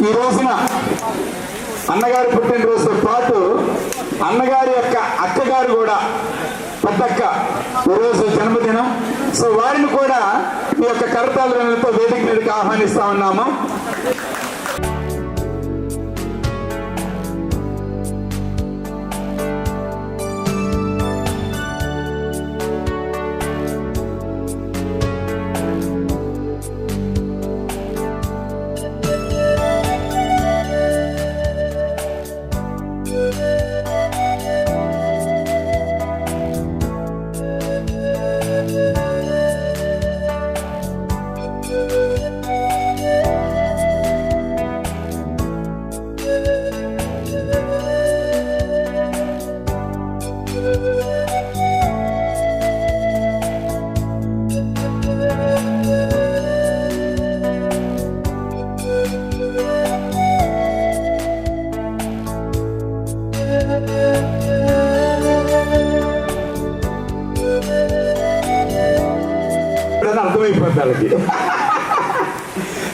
ఈ రోజున అన్నగారి పుట్టినరోజుతో పాటు అన్నగారి యొక్క అక్కగారు కూడా పెద్దక్క ఈరోజు జన్మదినం. సో వారిని కూడా మీ యొక్క కరతాళతో వేదిక మీదకి ఆహ్వానిస్తా ఉన్నాము. అర్థమైపోతానికి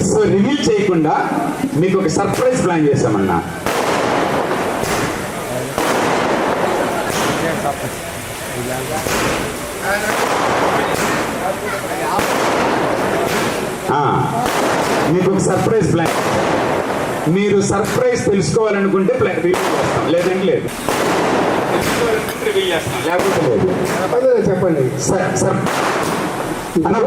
సో రివీల్ చేయకుండా మీకు ఒక సర్ప్రైజ్ ప్లాన్ చేశామన్నా. మీకు ఒక సర్ప్రైజ్ ప్లాన్. మీరు సర్ప్రైజ్ తెలుసుకోవాలనుకుంటే రివీల్ చేస్తాం, లేదంటే లేదు. లేకపోతే లేదు. చెప్పండి సార్. అన్న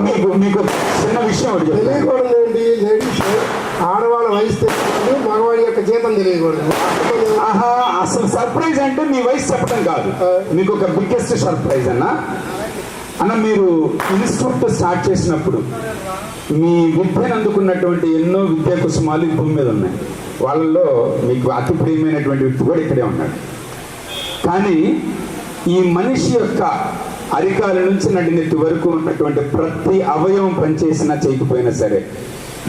మీకు చిన్న విషయం తెలియకూడదు ఏంటి? లేడీస్ ఆడవాళ్ళ వయసు తెలియకూడదు, మగవాడి యొక్క జీతం తెలియకూడదు. ఆహా, అసలు సర్ప్రైజ్ అంటే మీ వయసు చెప్పడం కాదు, మీకు ఒక బిగ్గెస్ట్ సర్ప్రైజ్ అన్న. మీరు ఇన్స్టిట్యూట్ స్టార్ట్ చేసినప్పుడు మీ విద్యను అందుకున్నటువంటి ఎన్నో విద్యా కుసుమాలు భూమి మీద ఉన్నాయి. వాళ్ళల్లో మీకు అతి ప్రియమైనటువంటి వ్యక్తి కూడా ఇక్కడే ఉన్నాడు. కానీ ఈ మనిషి యొక్క అరికాల నుంచి నడినెత్తి వరకు ఉన్నటువంటి ప్రతి అవయవం పనిచేసినా చేయకపోయినా సరే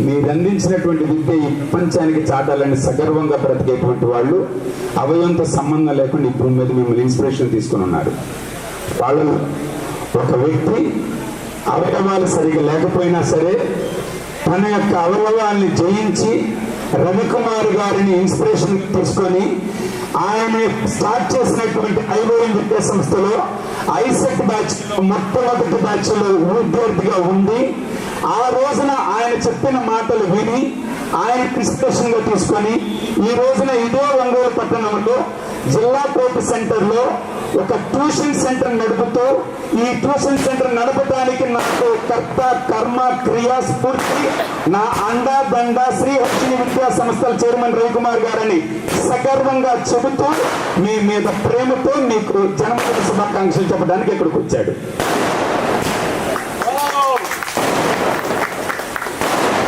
మీరు అందించినటువంటి విద్య ఈ ప్రపంచానికి చాటాలని సగర్వంగా బ్రతికేటువంటి వాళ్ళు అవయవంతో సంబంధం లేకుండా ఈ భూమి మీద మిమ్మల్ని ఇన్స్పిరేషన్ తీసుకుని ఉన్నారు. వాళ్ళు ఒక వ్యక్తి అవయవాలు సరిగా లేకపోయినా సరే తన యొక్క అవయవాల్ని జయించి రవికుమార్ గారిని ఇన్స్పిరేషన్ తీసుకొని ఆయన స్టార్ట్ చేసినటువంటి ఐవోఎం విద్యా సంస్థలో ఐసెట్ బ్యాచ్ మొట్టమొదటి బ్యాచ్ లో విద్యార్థిగా ఉంది. ఆ రోజున ఆయన చెప్పిన మాటలు విని ఆయన ఇన్స్పిరేషన్ గా తీసుకొని ఈ రోజున ఇదే ఒంగోలు పట్టణంలో జిల్లా కోర్టు సెంటర్ లో ఒక ట్యూషన్ సెంటర్ నడుపుతూ ఈ ట్యూషన్ సెంటర్ నడపడానికి నాకు కర్త కర్మ క్రియా స్ఫూర్తి నా అండా దండ శ్రీహర్షిని విద్యా సంస్థల చైర్మన్ రవికుమార్ గారని సగర్వంగా చెబుతూ మీ మీద ప్రేమతో మీకు జన్మదిన శుభాకాంక్షలు చెప్పడానికి ఇక్కడికి వచ్చాడు.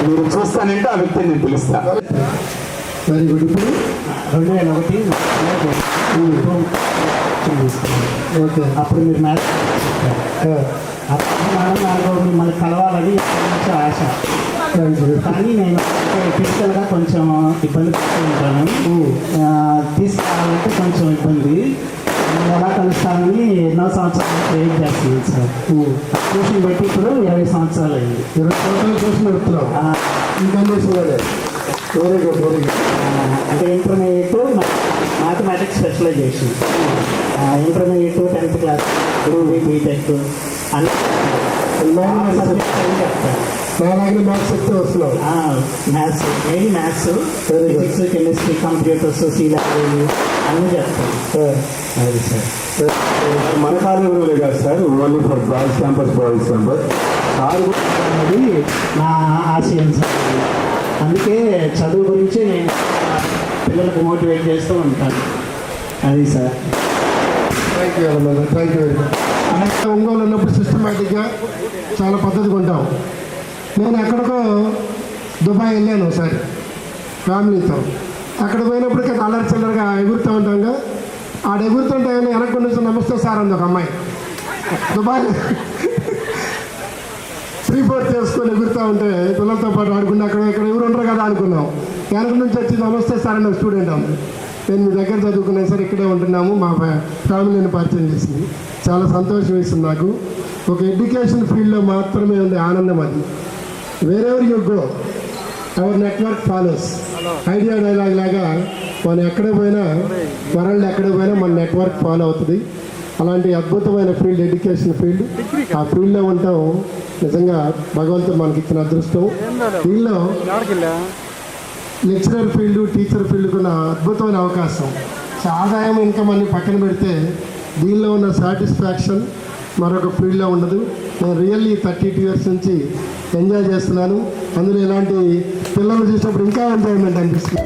మీరు చూస్తానంటే ఆ వ్యక్తిని నేను పిలుస్తా. Very good. ఇప్పుడు 2001 ఓకే. అప్పుడు మీరు మ్యాథ్స్ అప్పుడు నాకు మిమ్మల్ని కలవాలని కొంచెం ఆశ, కానీ నేను ఫిజికల్గా కొంచెం ఇబ్బంది పడుతూ ఉంటాను. తీసుకురావాలంటే కొంచెం ఇబ్బంది. నేను ఎలా కలుస్తానని ఎన్నో సంవత్సరాలు వెయిట్ చేస్తున్నాను సార్. ట్యూషన్ పెట్టి ఇప్పుడు 20 సంవత్సరాలు అయింది. 20 సంవత్సరాలు ట్యూషన్ పెడుతున్నావు. ఇంకా చేస్తున్నారు. Very good, very good. అంటే intermediate mathematics specialization, intermediate 10th class, BTech అన్ని సబ్జెక్ట్స్ అన్నీ చెప్తాను. నాలాగే మ్యాథ్స్ చెప్తే వస్తున్నావు. Maths, main maths, physics, chemistry, computers, C language అన్నీ చెప్తాను. అది సార్ మన కాలేజీలో కాదు sir, only for boys campus, boys campus. Sir అనేది నా ఆశయం సార్. అందుకే చదువు గురించి నేను పిల్లలకు మోటివేట్ చేస్తూ ఉంటాను. అది సార్. థ్యాంక్ యూ అన్న, thank you very much. Ongole ఉన్నప్పుడు సిస్టమేటిక్గా చాలా పద్ధతిగా ఉంటాం. నేను ఎక్కడికో దుబాయ్ వెళ్ళాను ఒకసారి ఫ్యామిలీతో. అక్కడ పోయినప్పటికీ అల్లరి చిల్లరగా ఎగురుతూ ఉంటాంగా. ఆడ ఎగురుతుంటే వెనక్కి నుంచి నమస్తే సార్ అంది ఒక అమ్మాయి. దుబాయ్ 3/4 చేసుకొని ఎగురుతూ ఉంటే పిల్లలతో పాటు ఆడుకుంటే అక్కడ ఇక్కడ ఎవరు ఉండరు కదా అనుకున్నాం. వెనక నుంచి వచ్చి నమస్తే సార్ అని ఒక స్టూడెంట్ ఉంది. నేను మీ దగ్గర చదువుకున్నాను సార్, ఇక్కడే ఉంటున్నాము, మా ఫ్యామిలీని పరిచయం చేసింది. చాలా సంతోషం వేసింది నాకు. ఒక ఎడ్యుకేషన్ ఫీల్డ్లో మాత్రమే ఉండే ఆనందం అది. Wherever you go our network follows. Idea dialogue లాగా మనం ఎక్కడ పోయినా, వరల్డ్ ఎక్కడ పోయినా మన నెట్వర్క్ ఫాలో అవుతుంది. అలాంటి అద్భుతమైన ఫీల్డ్ ఎడ్యుకేషన్ ఫీల్డ్. ఆ ఫీల్డ్లో ఉంటాం నిజంగా భగవంతుడు మనకి ఇచ్చిన అదృష్టం. దీనిలో లెక్చరర్ ఫీల్డ్, టీచర్ ఫీల్డ్కి ఉన్న అద్భుతమైన అవకాశం. ఆదాయం ఇన్కమ్ అన్ని పక్కన పెడితే దీనిలో ఉన్న సాటిస్ఫాక్షన్ మరొక ఫీల్డ్లో ఉండదు. నేను రియల్లీ 32 years నుంచి ఎంజాయ్ చేస్తున్నాను. అందులో ఇలాంటి పిల్లలు చూసినప్పుడు ఇంకా ఎంజాయ్మెంట్ అనిపిస్తుంది.